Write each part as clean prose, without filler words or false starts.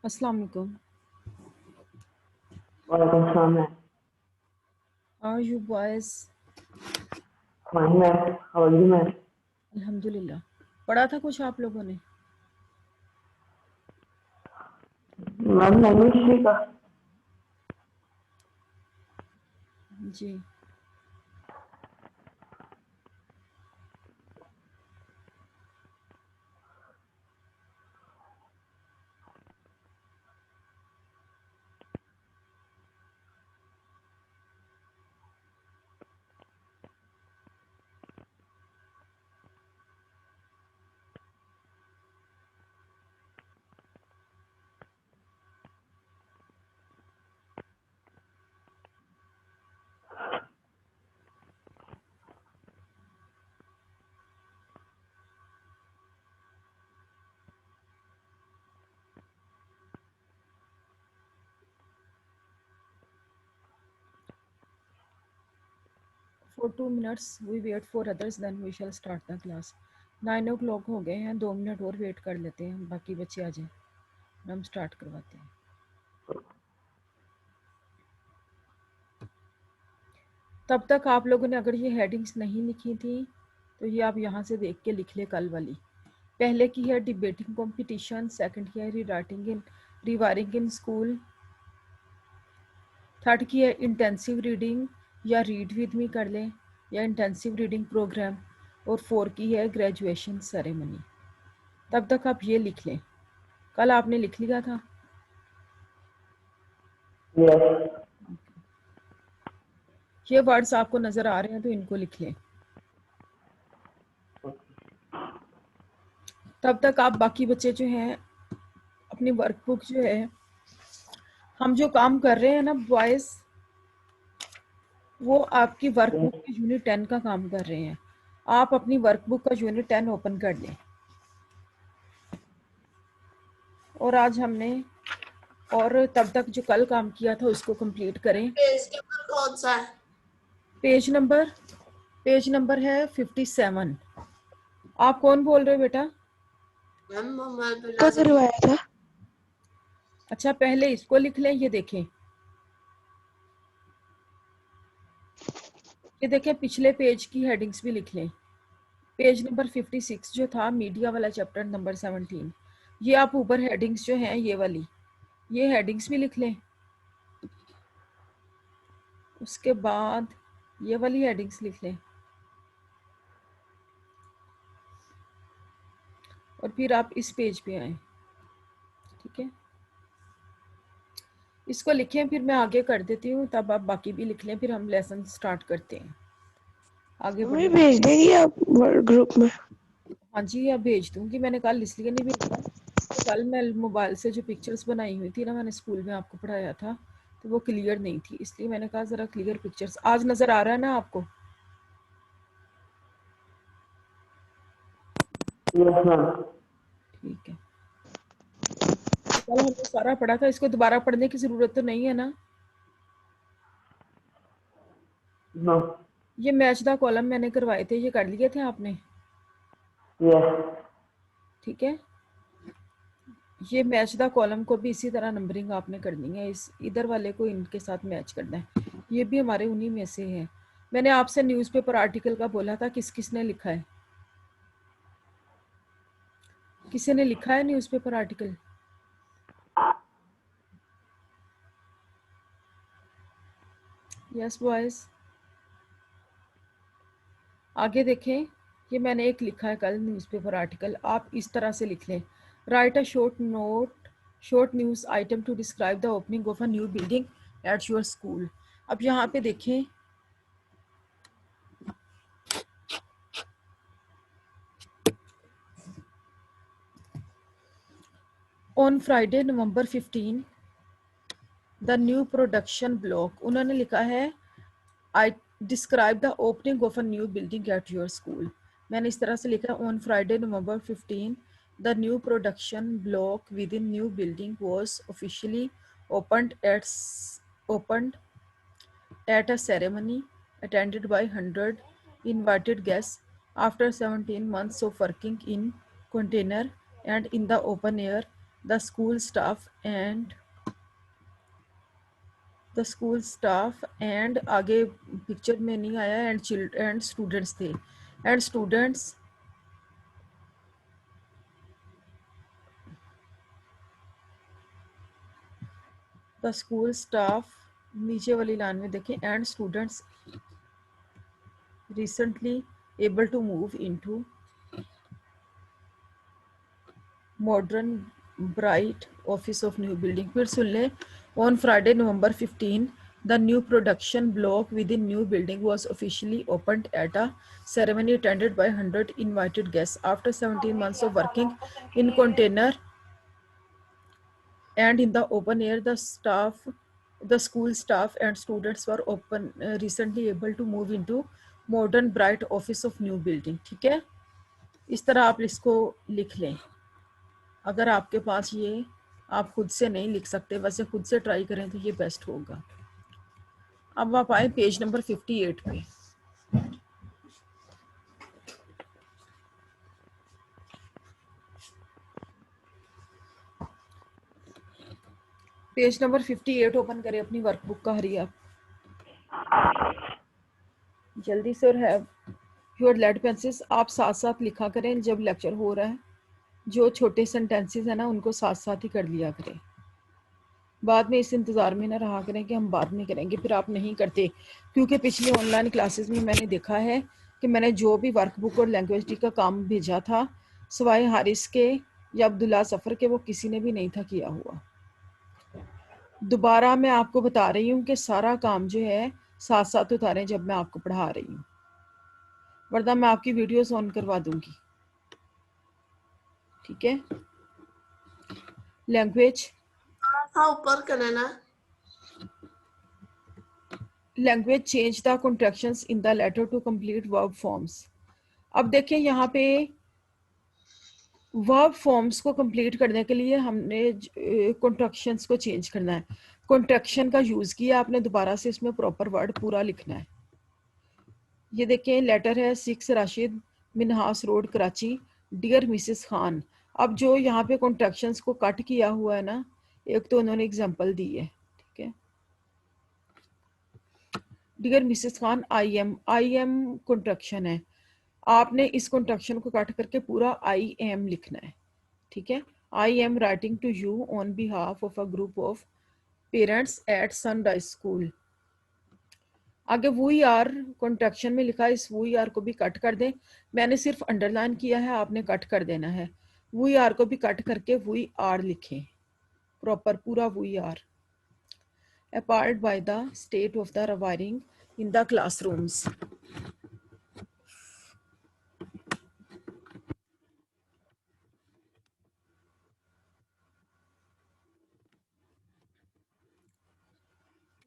अस्सलाम वालेकुम। वालेकुम सलाम ma'am. How are you boys? Fine ma'am, how are you ma'am? अल्हम्दुलिल्लाह। पढ़ा था कुछ आप लोगों ने? मैम लैंग्वेज का जी। For 2 minutes we wait for others, then we shall start the class. 9 o'clock हो गए हैं, 2 मिनट और वेट कर लेते हैं, बाकी बच्चे आ जाएं, हम स्टार्ट करवाते हैं। तब तक आप लोगों ने अगर ये हेडिंग्स नहीं लिखी थी तो ये आप यहाँ से देख के लिख ले कल वाली। पहले की है डिबेटिंग कंपटीशन, सेकंड की है रिवायरिंग इन स्कूल, थर्ड की है इंटेंसिव रीडिंग या रीड विद मी कर लें या इंटेंसिव रीडिंग प्रोग्राम, और 4 की है ग्रेजुएशन सेरेमनी। तब तक आप ये लिख लें। कल आपने लिख लिया था? यस। ये वर्ड्स आपको नज़र आ रहे हैं तो इनको लिख लें। तब तक आप बाकी बच्चे जो हैं अपनी वर्कबुक जो है, हम जो काम कर रहे हैं ना बॉयज़, वो आपकी वर्कबुक के यूनिट 10 का काम कर रहे हैं। आप अपनी वर्कबुक का यूनिट 10 ओपन कर लें और आज हमने और तब तक जो कल काम किया था उसको कंप्लीट करें। पेज नंबर कौन सा है? पेज नंबर है 57। आप कौन बोल रहे हो बेटा? मैम मोबाइल पे का करवाया था। अच्छा, पहले इसको लिख लें। ये देखें, ये देखें, पिछले पेज की हेडिंग्स भी लिख लें। पेज नंबर 56 जो था मीडिया वाला, चैप्टर नंबर 17, ये आप ऊपर हेडिंग्स जो हैं ये वाली, ये हेडिंग्स भी लिख लें। उसके बाद ये वाली हेडिंग्स लिख लें और फिर आप इस पेज पे आए। ठीक है, इसको लिखें, फिर मैं आगे कर देती हूँ, तब आप बाकी भी लिख लें, फिर हम लेसन स्टार्ट करते हैं। आगे मैं बढ़िए। भेज देंगी आप ग्रुप में। हाँ जी, अब भेज दूंगी। मैंने कल इसलिए नहीं भेजा, तो कल मैं मोबाइल से जो पिक्चर्स बनाई हुई थी ना, मैंने स्कूल में आपको पढ़ाया था, तो वो क्लियर नहीं थी, इसलिए मैंने कहा ज़रा क्लियर पिक्चर्स। आज नज़र आ रहा है ना आपको? Yes ma'am. ठीक है, कल हमने सारा पढ़ा था, इसको दोबारा पढ़ने की ज़रूरत तो नहीं है ना? नो। ये मैच द कॉलम मैंने करवाए थे, ये कर लिए थे आपने? यस। ठीक है, ये मैच द कॉलम को भी इसी तरह नंबरिंग आपने करनी है, इस इधर वाले को इनके साथ मैच करना है। ये भी हमारे उन्हीं में से है। मैंने आपसे न्यूज़पेपर आर्टिकल का बोला था, किस किसने लिखा है? किसी ने लिखा है न्यूज़पेपर आर्टिकल? यस बॉयज, आगे देखें, ये मैंने एक लिखा है कल न्यूज़पेपर आर्टिकल, आप इस तरह से लिख लें। Write a short news item to describe the opening of a new building at your school. अब यहाँ पे देखें, on Friday November 15 the new production block, उन्होंने लिखा है I describe the opening of a new building at your school. मैंने इस तरह से लिखा है, on Friday November 15 the new production block with in new building was officially opened at a ceremony attended by 100 invited guests after 17 months of working in container and in the open air. the school staff and आगे picture में नहीं आया and students थे and students the school staff नीचे वाली line में देखें and students recently able to move into modern bright office of new building. फिर सुन ले on Friday November 15 the new production block within new building was officially opened at a ceremony attended by 100 invited guests. After 17 months of working in container and in the open air, the school staff and students were recently able to move into modern bright office of new building. ठीक है, इस तरह आप इसको लिख लें. अगर आपके पास ये आप खुद से नहीं लिख सकते, वैसे खुद से ट्राई करें तो ये बेस्ट होगा. अब आप आए पेज नंबर 58 पे. पेज नंबर 58 ओपन करें अपनी वर्कबुक का. हरी आप जल्दी से. और हैव योर लेड पेंसिल्स. आप साथ साथ लिखा करें जब लेक्चर हो रहा है. जो छोटे सेंटेंसेस है ना उनको साथ साथ ही कर लिया करें. बाद में इस इंतज़ार में ना रहा करें कि हम बाद में करेंगे, फिर आप नहीं करते. क्योंकि पिछले ऑनलाइन क्लासेस में मैंने देखा है कि मैंने जो भी वर्कबुक और लैंग्वेज टी का काम भेजा था सवाए हारिस के या अब्दुल्ला सफ़र के वो किसी ने भी नहीं था किया हुआ. दोबारा मैं आपको बता रही हूँ कि सारा काम जो है साथ साथ उतारें जब मैं आपको पढ़ा रही हूँ, वरना मैं आपकी वीडियोस ऑन करवा दूंगी. ठीक है. लैंग्वेज हाँ ऊपर करना ना. Language change the contractions in the letter to complete verb forms. अब देखिए यहाँ पे वर्ब फॉर्म्स को कंप्लीट करने के लिए हमने कॉन्ट्रैक्शंस को चेंज करना है. कॉन्ट्रैक्शन का यूज़ किया आपने, दोबारा से इसमें प्रॉपर वर्ड पूरा लिखना है. ये देखें लेटर है 6 Rashid Minhas road Karachi, dear Mrs Khan. अब जो यहाँ पे कॉन्ट्रैक्शंस को कट किया हुआ है ना, एक तो उन्होंने एग्जांपल दी है. ठीक है. Dear Mrs Khan I am contraction है. आपने इस कॉन्ट्रैक्शन को काट करके पूरा आई एम लिखना है. ठीक है. I am writing to you on behalf of a group of parents at Sunrise school. आगे वी आर कॉन्ट्रैक्शन में लिखा है, इस वी आर को भी कट कर दें. मैंने सिर्फ अंडरलाइन किया है, आपने कट कर देना है. वी आर को भी कट करके वी आर लिखें प्रॉपर पूरा we are. Apart by the state of the wiring in the classrooms.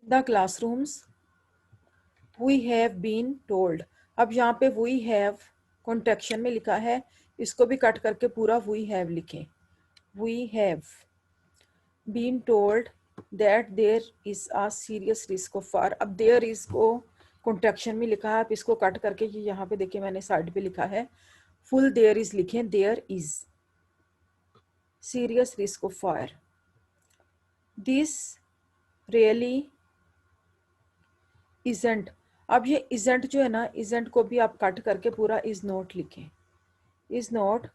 The classrooms we have been told. अब यहाँ पे वी हैव कॉन्ट्रैक्शन में लिखा है, इसको भी कट करके पूरा वी हैव लिखें. We have been told that there is a serious risk of fire. अब देयर इज को कॉन्ट्रैक्शन में लिखा है, आप इसको कट करके ये यहाँ पे देखिए मैंने साइड पे लिखा है फुल देयर इज लिखें. There is serious risk of fire. This really isn't. अब ये इजेंट जो है ना, इजेंट को भी आप कट करके पूरा इज नॉट लिखें. Is not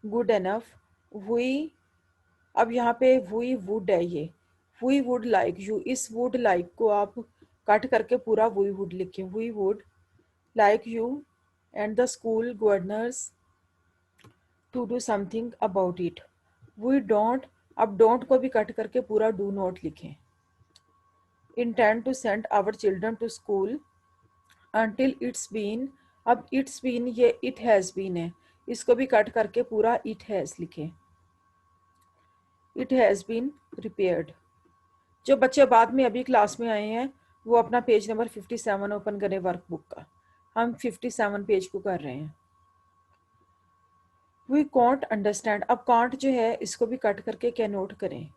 good enough. We अब यहाँ पे वी वुड है, ये वी वुड लाइक यू. इस वुड लाइक को आप कट करके पूरा वी वुड लिखें. We would like you and the school governors to do something about it. We don't. अब डोंट को भी कट करके पूरा डू नॉट लिखें. Intend to send our children to school until it's been. अब it's been ये it has been है, इसको भी कट करके पूरा it has लिखें. it has been prepared. जो बच्चे बाद में अभी क्लास में आए हैं वो अपना पेज नंबर 57 ओपन करें वर्कबुक का. हम 57 पेज को कर रहे हैं. We can't understand. अब कांट जो है इसको भी कट करके क्या नोट करें.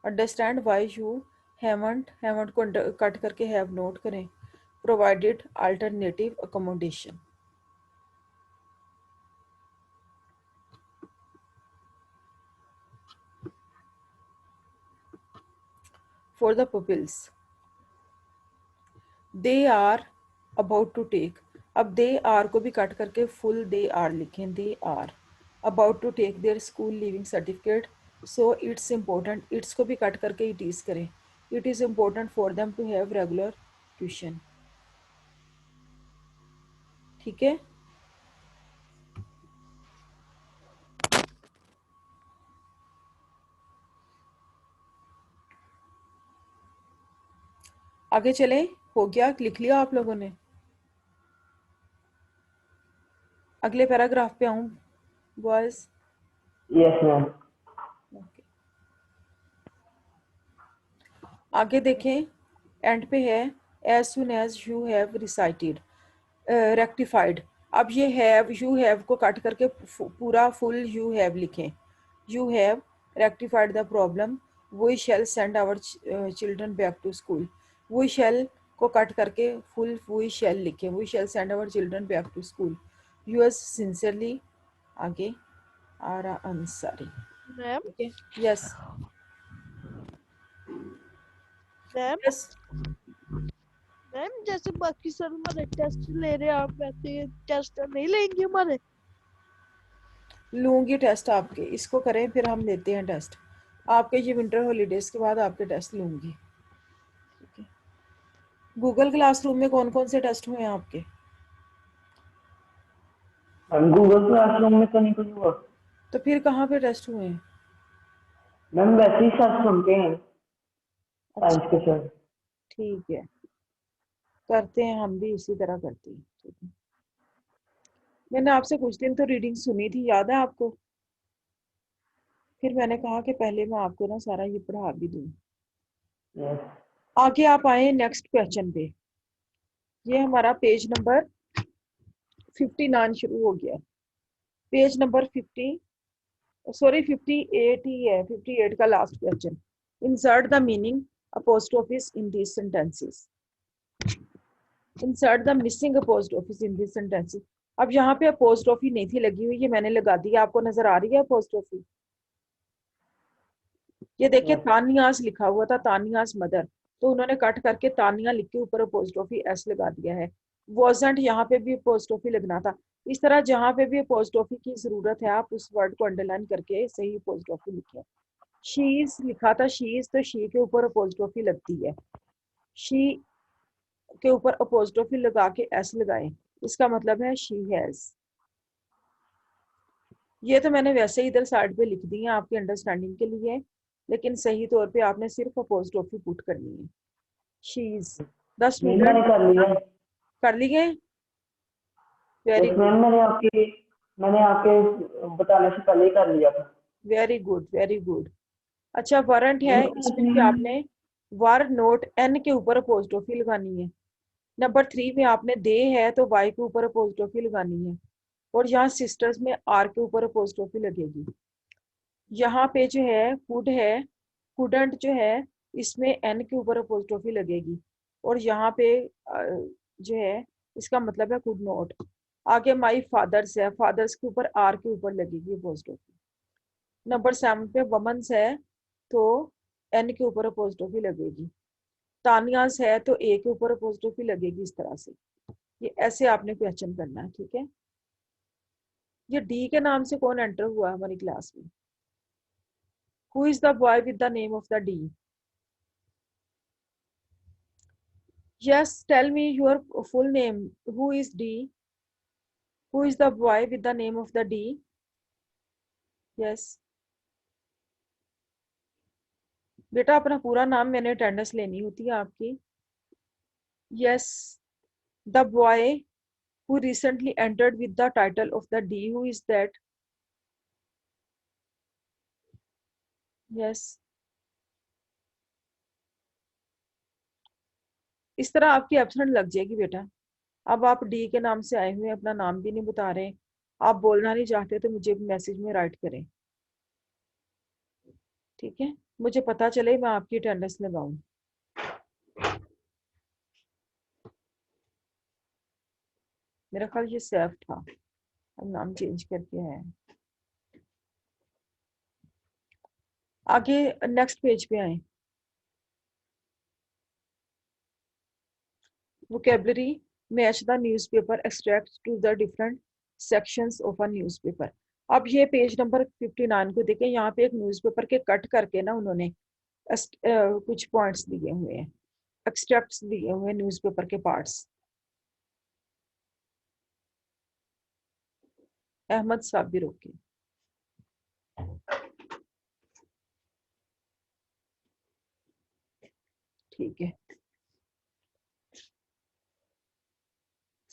Understand why you haven't. Haven't को कट करके हैव नोट करें. provided alternative accommodation. for the pupils. They are about to take. अब they are को भी कट करके full they are लिखें. They are about to take their school leaving certificate. So it's important. It's को भी cut करके it is करें. It is important for them to have regular tuition. ठीक है. आगे चले. हो गया, लिख लिया आप लोगों ने. अगले पैराग्राफ पे आऊं बॉयज. Yes, ma'am. आगे देखें. एंड पे है as soon as you have recited, rectified. अब ये have, you have को कट करके पूरा full you have लिखें. You have rectified the problem. We shall send our children back to school. We shall को कट करके full we shall लिखें. We shall send our children back to school. Yours sincerely. आगे आरा Ansari. Ma'am ठीक है. Yes. Ma'am Yes. Ma'am जैसे बाकी sir हमारे test ले रहे हैं, आप वैसे टेस्ट नहीं लेंगे हमारे? लूंगी टेस्ट आपके. इसको करें फिर हम लेते हैं टेस्ट आपके. ये विंटर हॉलीडेज के बाद आपके टेस्ट लूंगी. ठीक है. गूगल क्लासरूम में कौन कौन से टेस्ट हुए हैं आपके? मैम गूगल क्लासरूम में तो नहीं कुछ हुआ. तो फिर कहाँ पे टेस्ट हुए हैं? मैम वैसे ही सर सुनते हैं साइंस अच्छा, के सर. ठीक है. करते हैं, हम भी इसी तरह करते हैं. ठीक है. मैंने आपसे कुछ दिन तो रीडिंग सुनी थी, याद है आपको? फिर मैंने कहा कि पहले मैं आपको ना सारा ये पढ़ा भी दूं. Yes. आगे आप आए नेक्स्ट क्वेश्चन पे. ये हमारा पेज नंबर 59 शुरू हो गया. पेज नंबर 58 ही है. 58 का last question. Insert the meaning apostrophes in these sentences. Insert the missing apostrophes in these sentences. अब यहाँ पे apostrophe नहीं थी लगी हुई, ये मैंने लगा दी. आपको नजर आ रही है apostrophe? ये देखिए तानियास लिखा हुआ था, तानियास मदर, तो उन्होंने कट करके तानिया लिख के ऊपर apostrophe s लगा दिया है. wasn't यहाँ पे भी apostrophe लगना था. इस तरह जहाँ पे भी apostrophe की जरूरत है आप उस वर्ड को अंडरलाइन करके सही apostrophe लिखें. she is लिखा था she is, तो she के ऊपर apostrophe लगती है. she के ऊपर apostrophe लगा के s लगाएं, इसका मतलब है she has. ये तो मैंने वैसे ही इधर साइड पे लिख दी है आपकी अंडरस्टैंडिंग के लिए, लेकिन सही तौर पे आपने सिर्फ apostrophe पुट करनी है. she is the नहीं मैंने student. कर लिया. कर ली गए. वेरी Yes, गुड, मैम मैंने आपके बताने से पहले ही कर लिया था. Very good, very good. अच्छा वारंट है, इसमें भी आपने वर नोट एन के ऊपर apostrophe लगानी है. नंबर 3 में आपने दे है तो वाई के ऊपर apostrophe लगानी है. और यहाँ सिस्टर्स में आर के ऊपर apostrophe लगेगी. यहाँ पे जो है कुड है, कुडंट जो है इसमें एन के ऊपर apostrophe लगेगी. और यहाँ पे जो है इसका मतलब है कुड नॉट. आगे माई फादर्स है, फादर्स के ऊपर आर के ऊपर लगेगी apostrophe. नंबर 7 पे वमन्स है तो एन के ऊपर apostrophe लगेगी. तानियास है तो ए के ऊपर apostrophe लगेगी. इस तरह से ये ऐसे आपने क्वेश्चन करना है. ठीक है. ये डी के नाम से कौन एंटर हुआ हमारी क्लास में? Who is the boy with the name of the D? Yes, tell me your full name. Who is D? Who is the boy with the name of the D? Yes बेटा, अपना पूरा नाम मैंने attendance लेनी होती है आपकी. Yes, the boy who recently entered with the title of the D. Who is that? Yes. इस तरह आपकी एब्सेंट लग जाएगी बेटा. अब आप डी के नाम से आए हुए हैं, अपना नाम भी नहीं बता रहे, आप बोलना नहीं चाहते तो मुझे मैसेज में राइट करें. ठीक है, मुझे पता चले, मैं आपकी अटेंडेंस लगाऊं. मेरा ख्याल ये सैफ था, अब नाम चेंज करके है. आगे नेक्स्ट पेज पे आए. vocabulary, match the newspaper extracts to the different sections of a newspaper. अब ये पेज नंबर 59 को देखें, यहाँ पे एक न्यूज़पेपर के कट करके ना उन्होंने कुछ पॉइंट्स दिए हुए हैं, एक्सट्रैक्ट्स दिए हुए हैं न्यूज़पेपर के पार्ट्स। अहमद साबिर, ओके। ठीक है।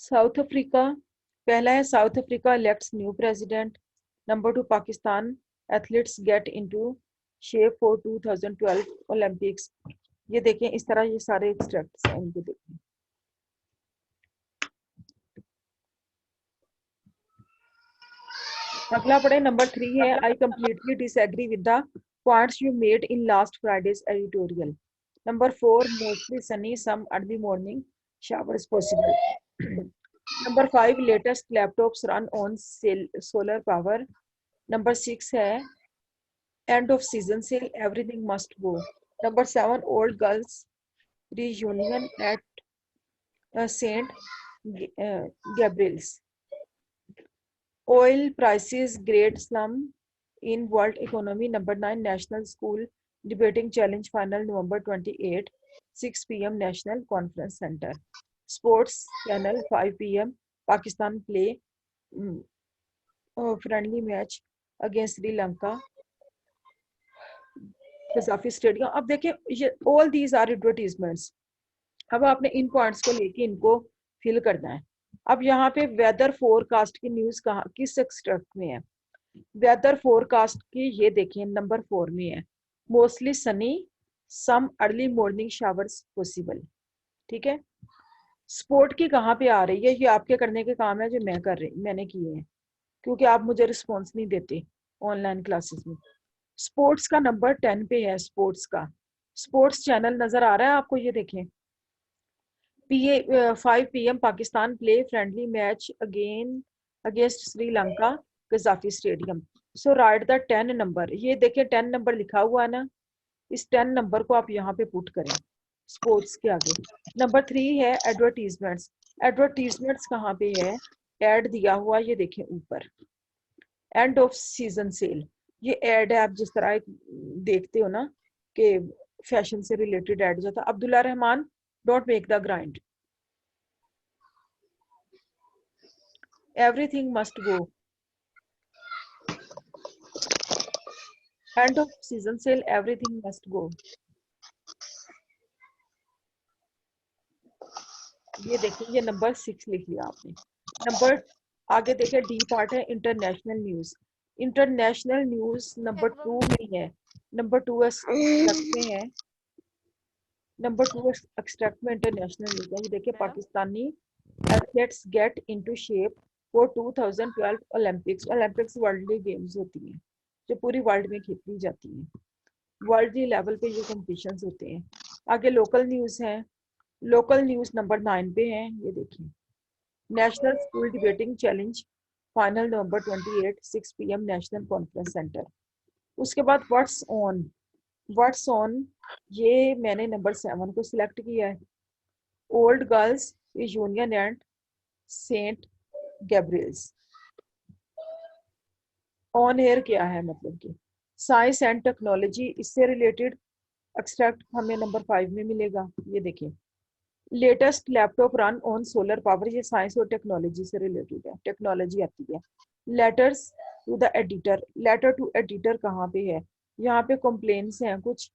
साउथ अफ्रीका, पहला है south Africa elects new president. Number 2, Pakistan athletes get into shape for 2012 Olympics. ये देखें, इस तरह ये सारे एक्सट्रैक्ट्स हैं, इनको देखें। अगला पढ़े, नंबर 3 है I completely disagree with the points you made in last Friday's editorial. Number 4, mostly sunny, some early morning showers possible. Number 5, latest laptops run on solar power. Number 6 है end of season sale, everything must go. Number 7, old girls reunion at Saint Gabriel's. Oil prices great slump in world economy. Number 9, national school debating challenge final November 28, 6 p.m. National Conference Center. Sports channel 5 p.m. Pakistan play friendly match against Sri Lanka, Kazafi Stadium. अब देखिए, ये all these are advertisements. अब आपने इन points को लेके इनको fill करना है। अब यहाँ पे वेदर फोरकास्ट की न्यूज कहाँ, किस एक्सट्रैक्ट में है? वेदर फोरकास्ट की ये देखिए नंबर 4 में है, mostly sunny, some early morning showers possible. ठीक है। स्पोर्ट की कहाँ पे आ रही है? ये आपके करने के काम है जो मैंने किए हैं, क्योंकि आप मुझे रिस्पॉन्स नहीं देते ऑनलाइन क्लासेस में। स्पोर्ट्स का नंबर 10 पे है, स्पोर्ट्स का। स्पोर्ट्स चैनल नजर आ रहा है आपको? ये देखें, 5 p.m. Pakistan play friendly match against Sri Lanka, Gaddafi stadium. So right the 10 number. ये देखिए 10 नंबर लिखा हुआ है ना, इस 10 नंबर को आप यहाँ पे पुट करें स्पोर्ट्स के आगे। नंबर 3 है एडवर्टीजमेंट्स। एडवर्टीजमेंट्स कहाँ पे है? एड दिया हुआ, ये देखें ऊपर, एंड ऑफ सीजन सेल। ये एड है, आप जिस तरह देखते हो ना कि फैशन से रिलेटेड एड जाता है। Abdullah Rahman, don't make the grind, everything must go, end off season cell, everything must go. ये देखिए, ये नंबर 6 लिख लिया आपने। नंबर आगे देखिए, डी पार्ट है international news. International news number 2 में है, नंबर 2 एक्सट्रैक्ट में है, नंबर 2 एक्सट्रैक्ट में इंटरनेशनल न्यूज है। ये देखिए, Pakistani athletes get into shape for 2012 Olympics. Olympics world games होती हैं जो पूरी वर्ल्ड में खेली जाती हैं, वर्ल्ड लेवल पे ये कॉम्पिटिशन्स होते हैं। आगे लोकल न्यूज है, लोकल न्यूज नंबर 9 पे है। ये देखिए, national school debating challenge final November 28, 6 p.m. National conference centre. उसके बाद व्हाट्स ऑन, व्हाट्स ऑन ये मैंने नंबर 7 को सिलेक्ट किया है, old girls union and saint Gabriel's. On air क्या है? मतलब कि साइंस एंड टेक्नोलॉजी, इससे रिलेटेड एक्सट्रैक्ट हमें नंबर 5 में मिलेगा। ये देखिए, latest laptop run on solar power, ये साइंस और टेक्नोलॉजी से रिलेटेड है, टेक्नोलॉजी आती है। Letters to the editor, letter to editor कहाँ पे है? यहाँ पे कंप्लेंट्स हैं कुछ,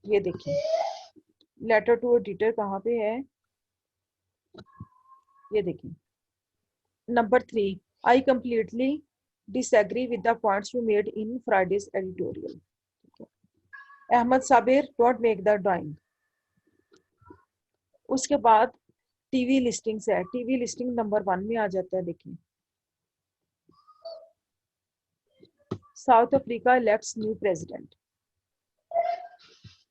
ये देखिए, लेटर टू एडिटर कहाँ पे है? ये देखिए, number 3, I completely disagree with the points you made in Friday's editorial. Ahmad Sabir, don't make the drawing. उसके बाद टीवी लिस्टिंग्स है, टीवी लिस्टिंग नंबर 1 में आ जाता है। देखिए, South Africa elects new president.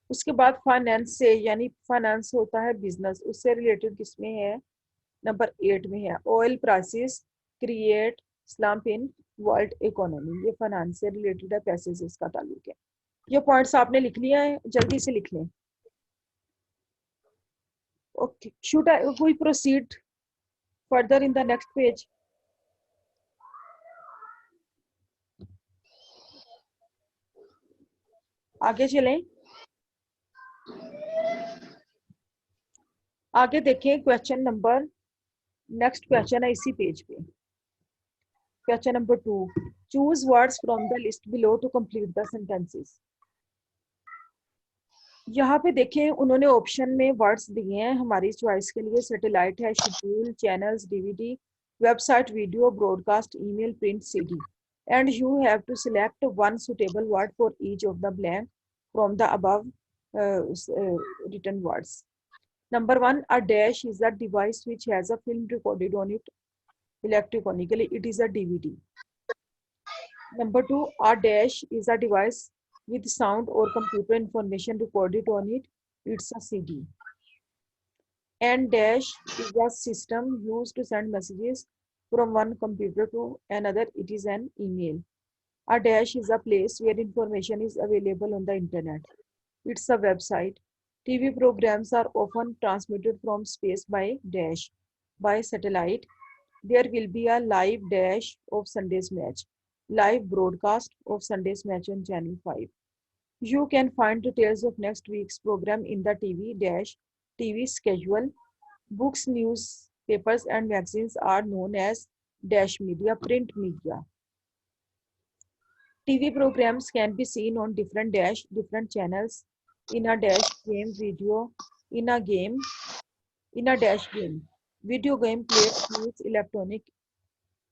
उसके बाद फाइनेंस से, यानी फाइनेंस होता है बिजनेस, उससे रिलेटेड किसमें है? नंबर 8 में है, oil prices create slump in world economy. ये फाइनेंस से रिलेटेड है, पैसे से इसका ताल्लुक है। ये पॉइंट्स आपने लिख लिया है, जल्दी से लिख लें। Okay, should we proceed further in the next page? आगे चलें, आगे देखें क्वेश्चन नंबर, नेक्स्ट क्वेश्चन है इसी पेज पे, question number 2, choose words from the list below to complete the sentences. यहाँ पे देखें उन्होंने ऑप्शन में वर्ड्स दिए हैं हमारी चॉइस के लिए, सैटेलाइट है, schedule, channels, DVD, website, video, broadcast, email, print, CD, and you have to select one suitable word for each of the blank from the above written words. Number 1, a dash is a device which has a film recorded on it electronically. It is a DVD. Number 2, a dash is a device with sound or computer information recorded on it. It's a CD. And dash is a system used to send messages from one computer to another. It is an email. A dash is a place where information is available on the internet. It's a website. TV programs are often transmitted from space by dash, by satellite. There will be a live dash of Sunday's match, live broadcast of Sunday's match on Channel 5. You can find details of next week's program in the TV schedule. Books, newspapers, and magazines are known as dash media, print media. TV programs can be seen on different channels in a dash game video, in a dash game. Video game players use electronic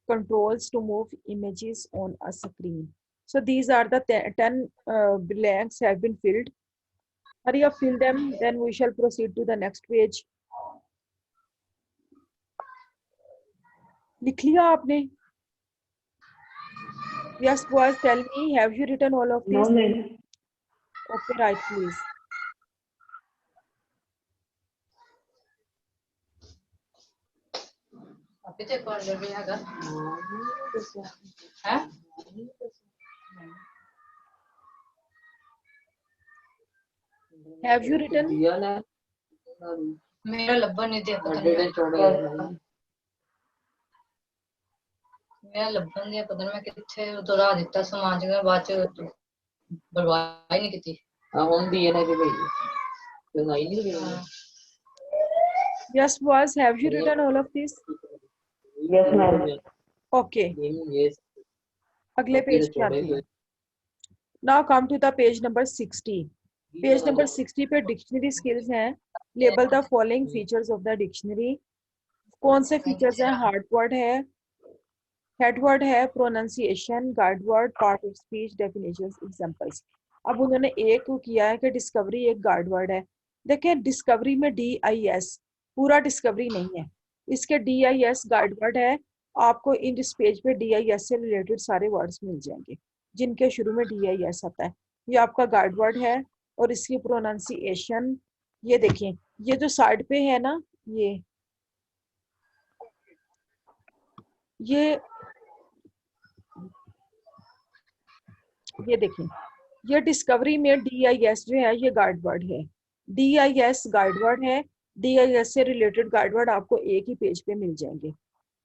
controls to move images on a screen. So these are the 10 blanks have been filled. Hurry up, fill them, then we shall proceed to the next page. लिख लिया आपने? Yes, boys, tell me, have you written all of No, these? madam. Okay, right, please. अभी तक कौन जब हैगा हैं Have you written? मेरा लब्बन नहीं दिया पता नहीं मेरा लब्बन दिया पता नहीं मैं किथे दोहरा दिता समाज में बाद च बर्बाद ही नहीं की ਹੁਣ ਦੀ ਇਹਨਾਂ ਦੀ ਭਈ ਤੇ ਨਹੀਂ ਨਹੀਂ Yes, boys, have you written all of this? Yes, madam. Okay. अगले पेज पे आते हैं. Now come to the page number 60. Page number 60 पे डिक्शनरी स्किल्स हैं. Label the following features of the dictionary. कौन से फीचर्स हैं? हार्ड वर्ड है, हेड वर्ड है, pronunciation, guide word, part of speech, definitions, examples. अब उन्होंने एक किया है कि डिस्कवरी एक गाइड वर्ड है. देखिए डिस्कवरी में DIS, पूरा डिस्कवरी नहीं है, इसके DIS गाइड वर्ड है. आपको इन इस पेज पे DIS से रिलेटेड सारे वर्ड्स मिल जाएंगे जिनके शुरू में DIS आता है. ये आपका गाइड वर्ड है और इसकी प्रोनाउंसिएशन ये देखें, ये जो साइड पे है ना, ये देखें, ये डिस्कवरी में DIS जो है ये गाइड वर्ड है. DIS गाइड वर्ड है. DIS से रिलेटेड गाइड वर्ड आपको एक ही पेज पे मिल जाएंगे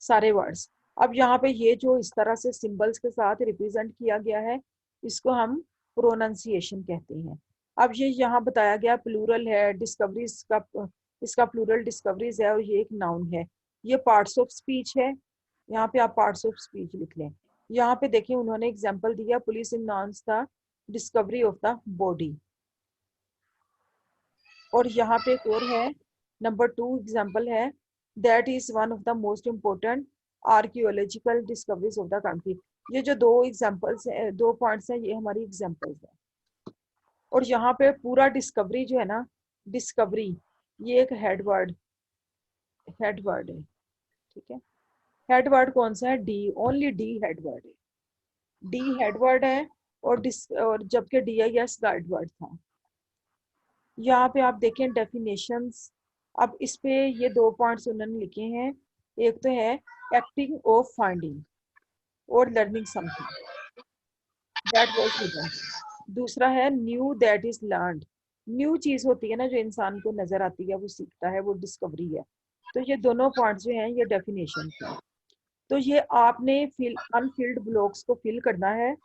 सारे वर्ड्स. अब यहाँ पे ये जो इस तरह से सिंबल्स के साथ रिप्रेजेंट किया गया है इसको हम प्रोनाउंसिएशन कहते हैं. अब ये यहाँ बताया गया प्लूरल है, डिस्कवरीज का इसका प्लूरल डिस्कवरीज है और ये एक नाउन है. ये पार्ट्स ऑफ स्पीच है, यहाँ पे आप पार्ट्स ऑफ स्पीच लिख लें. यहाँ पे देखिए उन्होंने एग्जांपल दिया, police announce the discovery of the body. और यहाँ पे एक और है, नंबर 2 एग्जांपल है, that is one of the most important archaeological discoveries of the country. ये जो 2 एग्जांपल्स हैं, 2 पॉइंट्स हैं, ये हमारी एग्जांपल्स हैं. और यहाँ पे पूरा डिस्कवरी जो है ना, डिस्कवरी ये एक हेड वर्ड है, ठीक है. हेड वर्ड कौन सा है? D, only D head word है. D हेड वर्ड है और जबकि DIS गाइड वर्ड था. यहाँ पे आप देखें डेफिनेशंस. अब इस पे ये 2 पॉइंट्स उन्होंने लिखे हैं. एक तो है एक्टिंग ऑफ फाइंडिंग और learning something, that was hidden. दूसरा है new, that is learned. New चीज होती है ना जो इंसान को नजर आती है, वो सीखता है, वो डिस्कवरी है। तो ये दोनों पॉइंट्स जो हैं ये डेफिनेशन के। तो ये आपने फिल अनफिल्ड ब्लॉक्स को फिल करना है।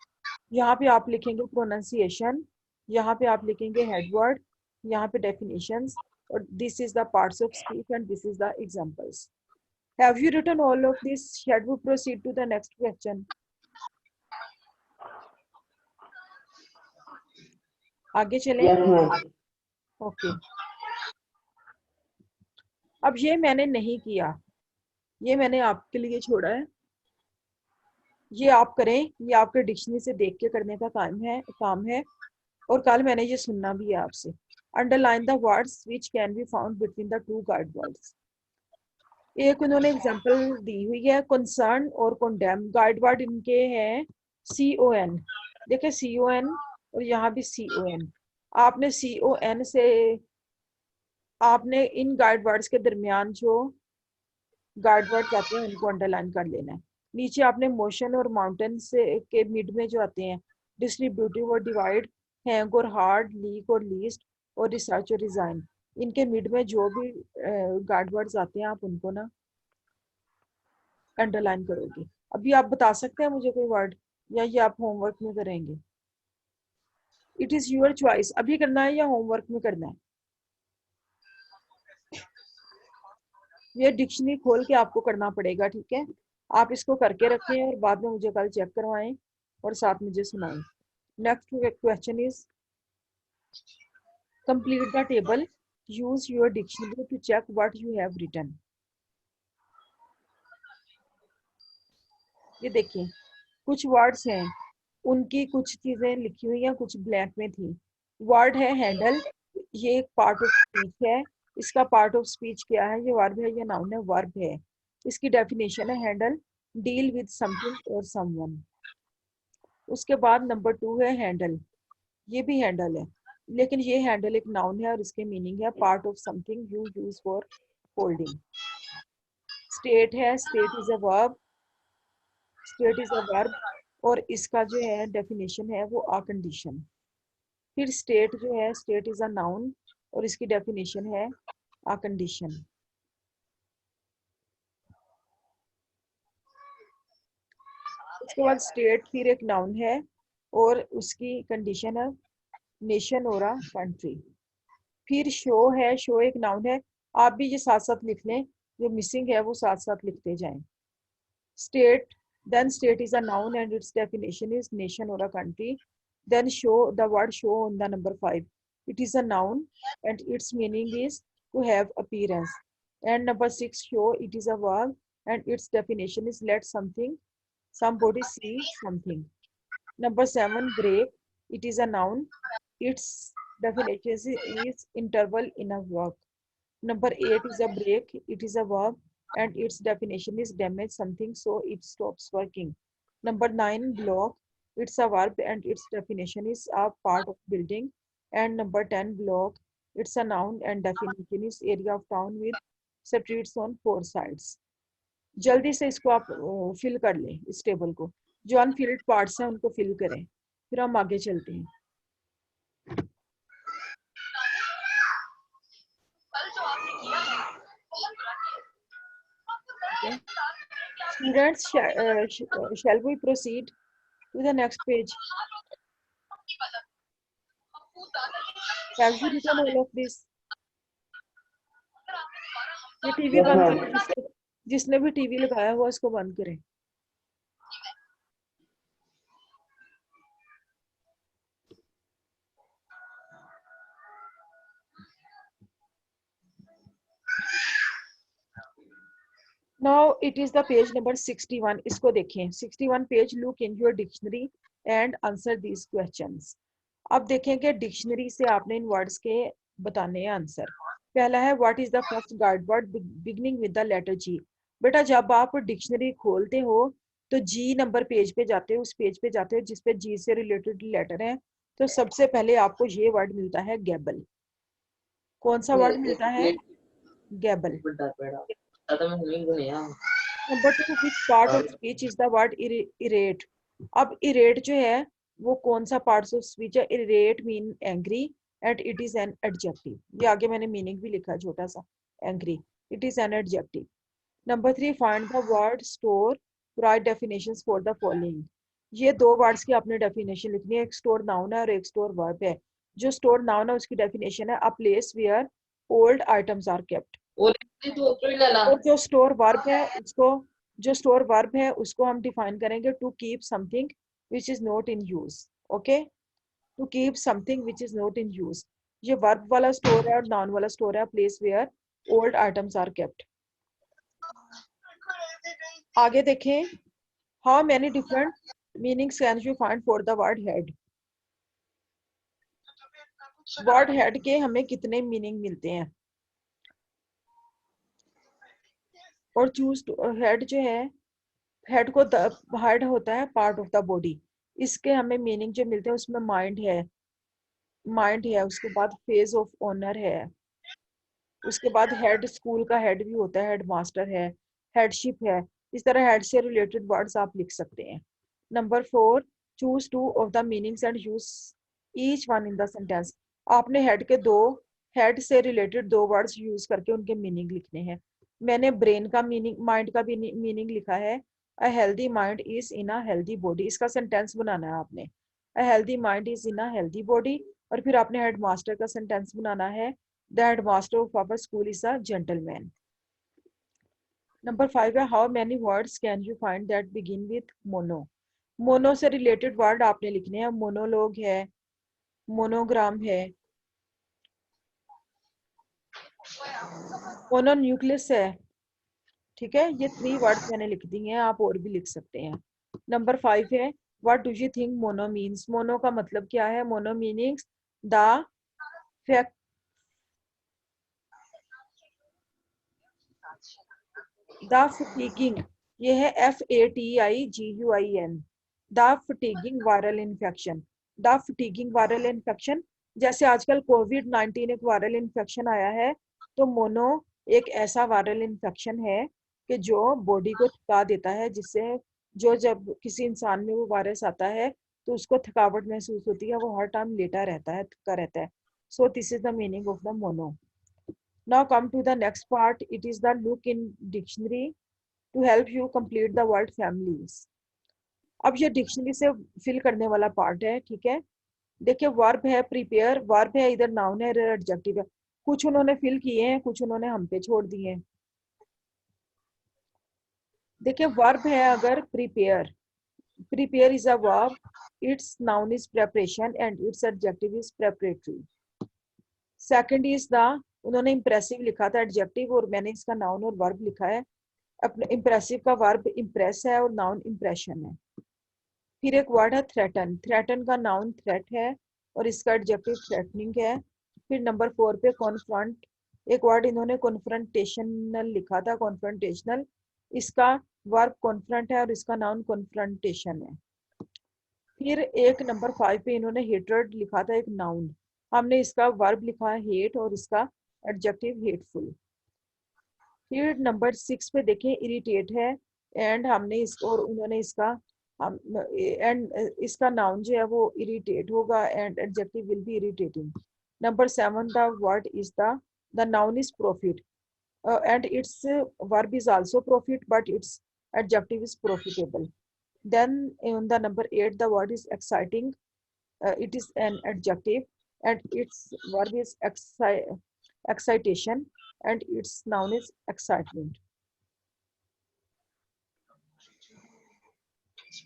यहाँ पे आप लिखेंगे प्रोनाउंसिएशन, यहाँ पे आप लिखेंगे हेडवर्ड, यहाँ पे डेफिनेशंस, और this is the parts of speech and this is the examples. Have you written all of this? Shall we proceed to the next question? आगे चलें? Yes, ma'am. ओके। अब ये मैंने नहीं किया, ये मैंने आपके लिए छोड़ा है, ये आप करें, ये आपके डिक्शनरी से देख के करने का काम है। और कल मैंने ये सुनना भी है आपसे। Underline the words which can be found between the two guide words. एक उन्होंने एग्जांपल दी हुई है, कंसर्न और कंडेम। गाइड वर्ड इनके हैं CON, देखिए CON और यहाँ भी CON। आपने CON से आपने इन गाइड वर्ड्स के दरमियान जो गाइड वर्ड आते हैं उनको अंडरलाइन कर लेना है। नीचे आपने मोशन और माउंटेन से के मिड में जो आते हैं डिस्ट्रीब्यूटिव और डिवाइड, हैंग और हार्ड, लीक और लीस्ट, और रिसर्च और रिजाइन, इनके मिड में जो भी गाइड वर्ड्स आते हैं आप उनको ना अंडरलाइन करोगे। अभी आप बता सकते हैं मुझे कोई वर्ड, या ये आप होमवर्क में करेंगे? इट इज योर चॉइस, अभी करना है या होमवर्क में करना है। ये डिक्शनरी खोल के आपको करना पड़ेगा, ठीक है? आप इसको करके रखें और बाद में मुझे कल चेक करवाएं और साथ मुझे सुनाएं। Next question is complete the table, use your dictionary to check what you have written. ये देखिए कुछ वर्ड्स हैं, उनकी कुछ चीजें लिखी हुई हैं, कुछ ब्लैंक में थी। वर्ड है हैंडल, ये एक पार्ट ऑफ स्पीच है। इसका पार्ट ऑफ स्पीच क्या है? ये वर्ब है या नाउन है? वर्ब है। इसकी डेफिनेशन है हैंडल, डील विद समथिंग और समवन। उसके बाद नंबर 2 है हैंडल, ये भी हैंडल है, लेकिन ये हैंडल एक नाउन है और इसके मीनिंग है part of something you use for holding. State है, state is a verb, state is a verb, और इसका जो है डेफिनेशन है वो आ कंडीशन। फिर स्टेट जो है, स्टेट इज अ नाउन और इसकी डेफिनेशन है आ कंडीशन। उसके बाद स्टेट फिर एक नाउन है और उसकी कंडीशन है नेशन और अ कंट्री। फिर शो है, शो एक नाउन है। आप भी ये साथ साथ लिख लें, जो मिसिंग है वो साथ साथ लिखते जाएं। State, then state is a noun and its definition is nation or a country. Then show, the word show on the number 5, it is a noun and its meaning is to have appearance. And number 6, show, it is a verb and its definition is let something, somebody see something. Number 7, break, it is a noun, its definition is interval in a work. Number 8 is a break, it is a verb and its definition is damage something so it stops working. Number 9, block, it's a verb and its definition is a part of building. And number 10, block, it's a noun and definition is area of town with streets on 4 sides. जल्दी से इसको आप fill कर लें, इस table को। जो Anfield parts हैं उनको फिल करें, फिर हम आगे चलते हैं। Okay. Students, shall we proceed to the next page? Have you written all of this? ये टीवी Yes, बंद ma'am. करें, जिसने भी टीवी लगाया हुआ इसको बंद करें। Now it is the page number 61. इसको देखें, 61 page. Look in your dictionary and answer these questions. अब देखें कि डिक्शनरी से आपने इन वर्ड्स के बताने हैं आंसर। पहला है what is the first guide word beginning with the letter G. बेटा जब आप डिक्शनरी खोलते हो तो जी नंबर पेज पे जाते हो, उस पेज पे जाते हो जिस पे जी से रिलेटेड लेटर है, तो सबसे पहले आपको ये वर्ड मिलता है गैबल। कौन सा वर्ड मिलता है? Gable. Number 2, which part of speech is the word irate. अब इरेट जो है वो कौन सा पार्ट ऑफ स्पीच है? Irate mean angry and it is an adjective. ये आगे मैंने मीनिंग भी लिखा है छोटा सा, angry, it is an adjective. Number 3, find the word store, write definitions for the following. ये दो वर्ड्स की आपने डेफिनेशन लिखनी है, एक स्टोर नाउन है और एक स्टोर वर्ब है. जो स्टोर नाउन है उसकी डेफिनेशन है a place where old items are kept. और जो स्टोर वर्ब है उसको हम डिफाइन करेंगे to keep something which is not in use. Okay, to keep something which is not in use. ये वर्ब वाला स्टोर है और नाउन वाला स्टोर है place where old items are kept. आगे देखें, how many different meanings can you find for the word head. Word head के हमें कितने मीनिंग मिलते हैं. और चूज हेड जो है, हेड को हेड होता है पार्ट ऑफ द बॉडी. इसके हमें मीनिंग जो मिलते हैं उसमें माइंड है, उसके बाद फेज ऑफ ऑनर है, उसके बाद हेड स्कूल का हेड भी होता है, हेड मास्टर है, हेडशिप है. इस तरह हेड से रिलेटेड वर्ड्स आप लिख सकते हैं. Number 4, choose 2 of the meanings and use each one in the sentence. आपने हेड से रिलेटेड 2 वर्ड्स यूज करके उनके मीनिंग लिखने हैं. मैंने ब्रेन का मीनिंग, माइंड का भी मीनिंग लिखा है, a healthy mind is in a healthy body. इसका सेंटेंस बनाना है आपने, a healthy mind is in a healthy body. और फिर आपने हेड मास्टर का सेंटेंस बनाना है, the headmaster of our school is a gentleman. Number 5 है, how many words can you find that begin with mono. Mono से related word आपने लिखने हैं. मोनोलॉग है, मोनोग्राम है, मोनोन्यूक्लियस है. ठीक है, ये 3 वर्ड्स मैंने लिख दी हैं, आप और भी लिख सकते हैं. नंबर 5 है, what do you think mono means. Mono का मतलब क्या है. Mono meanings the fact the fatiguing, ये है FATIGUIN, the fatiguing viral infection. The fatiguing viral infection, जैसे आजकल कोविड-19 एक वायरल इन्फेक्शन आया है, तो मोनो एक ऐसा वायरल इन्फेक्शन है कि जो बॉडी को थका देता है, जिससे जब किसी इंसान में वो वायरस आता है तो उसको थकावट महसूस होती है, वो हर टाइम लेटा रहता है, थका रहता है. So this is the meaning of the mono. Now come to the next part. It is the look in dictionary to help you complete the word families. अब ये डिक्शनरी से फिल करने वाला पार्ट है. ठीक है, देखिए वर्ब है प्रिपेयर, वर्ब है इधर नाउन है, इधर एडजेक्टिव है. कुछ उन्होंने फिल किए हैं, कुछ उन्होंने हम पे छोड़ दिए हैं. देखिए वर्ब है अगर prepare, prepare is a verb, its noun is preparation and its adjective is preparatory. Second is the, उन्होंने impressive लिखा था adjective और मैंने इसका noun और verb लिखा है. अपने impressive का verb impress है और noun impression है. फिर एक word है threaten, threaten का noun threat है और इसका adjective threatening है. फिर नंबर 4 पे confront, एक word इन्होंने confrontational लिखा था, confrontational, इसका वर्ब कॉन्फ्रंट है और इसका नाउन कॉन्फ्रंटेशन है. फिर एक नंबर 5 पे इन्होंने हेटेड लिखा था, एक नाउन, हमने इसका वर्ब लिखा है हेट और इसका एडजेक्टिव हेटफुल. फिर नंबर 6 पे देखें इरिटेट है एंड हमने इसको और उन्होंने इसका एंड इसका नाउन जो है वो इरिटेट होगा and adjective will be irritating. Number 7 the word is the noun is profit and its verb is also profit but its adjective is profitable. Then in the number 8 the word is exciting, it is an adjective and its verb is excitation and its noun is excitement.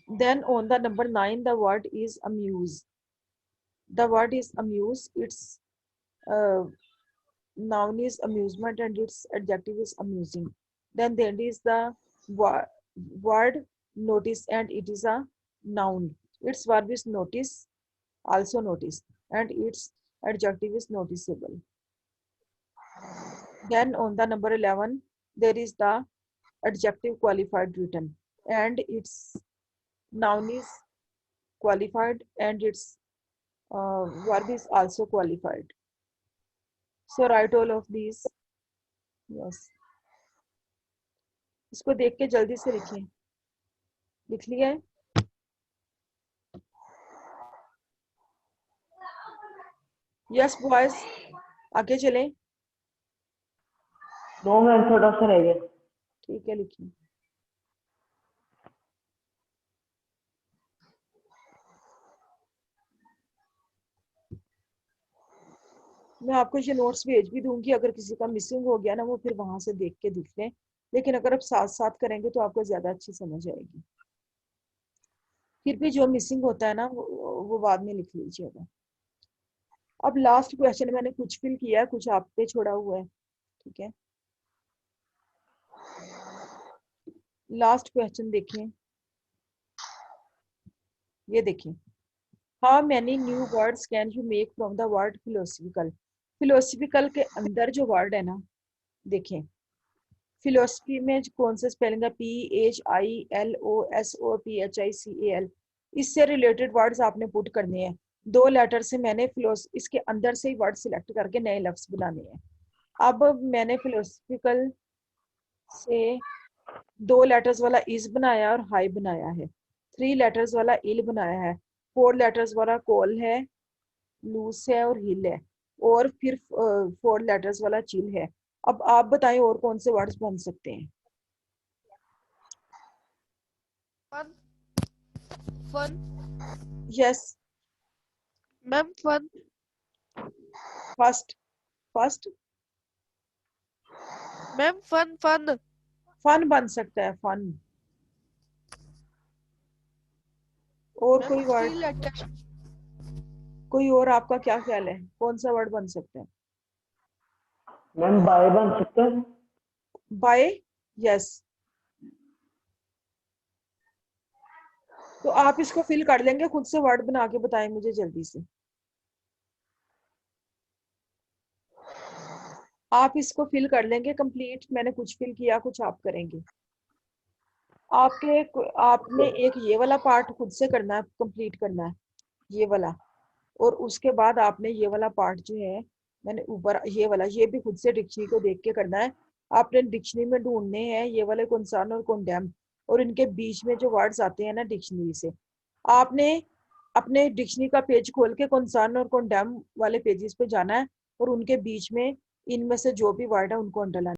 Then on the number 9 the word is amuse, the word is amuse, its noun is amusement and its adjective is amusing. Then there is the word notice and it is a noun, its verb is notice, also notice, and its adjective is noticeable. Then on the number 11 there is the adjective qualified written and its noun is qualified and its verb is also qualified. So write all of these. Yes. इसको देख के जल्दी से लिखें. लिख लिया है? Yes boys, आगे चलें। 2 मिनट थोड़ा सा रह गया। ठीक है, लिखिए। मैं आपको ये नोट्स भेज भी दूंगी, अगर किसी का मिसिंग हो गया ना वो फिर वहां से देख के लिख लें, लेकिन अगर आप साथ साथ करेंगे तो आपको ज्यादा अच्छी समझ आएगी। फिर भी जो मिसिंग होता है ना वो बाद में लिख लीजिएगा। अब लास्ट क्वेश्चन मैंने कुछ फिल किया है, कुछ आप पे छोड़ा हुआ है, ठीक है। लास्ट क्वेश्चन देखें, ये देखें। How many new words can you make from the word philosophical. Philosophical के अंदर जो वर्ड है ना, देखें फिलोसफी में कौन सा स्पेलिंग है, PHILOSOPHICAL। इससे रिलेटेड वर्ड्स आपने पुट करने हैं। 2 लेटर से मैंने इसके अंदर से ही वर्ड सिलेक्ट करके नए लफ्ज बनाने हैं। अब मैंने फिलोसफिकल से 2 लेटर्स वाला इज बनाया और हाई बनाया है, 3 लेटर्स वाला इल बनाया है, 4 लेटर्स वाला कॉल है, लूस है और हिल है, और फिर 4 लेटर्स वाला चिल है। अब आप बताएं और कौन से वर्ड्स बन सकते हैं। Fun fun yes, ma'am fun first first ma'am fun fun fun बन सकता है, फन। और कोई मैम 3 वर्ड, लेटर्स कोई और आपका क्या ख्याल है, कौन सा वर्ड बन सकता है। मैम बाय बन सकता है। By, yes. तो आप इसको फिल कर लेंगे, खुद से वर्ड बना के बताएं मुझे जल्दी से। आप इसको फिल कर लेंगे कंप्लीट, मैंने कुछ फिल किया, कुछ आप करेंगे। आपने एक ये वाला पार्ट खुद से करना है, कंप्लीट करना है ये वाला, और उसके बाद आपने ये वाला पार्ट जो है मैंने ऊपर ये वाला, ये भी खुद से डिक्शनरी को देख के करना है। आपने डिक्शनरी में ढूंढने हैं ये वाले कंसर्न और कंडेम, और इनके बीच में जो वर्ड्स आते हैं ना डिक्शनरी से, आपने अपने डिक्शनरी का पेज खोल के कंसर्न और कंडेम वाले पेजेस पे जाना है, और उनके बीच में इनमें से जो भी वर्ड है उनको अंडरलाइन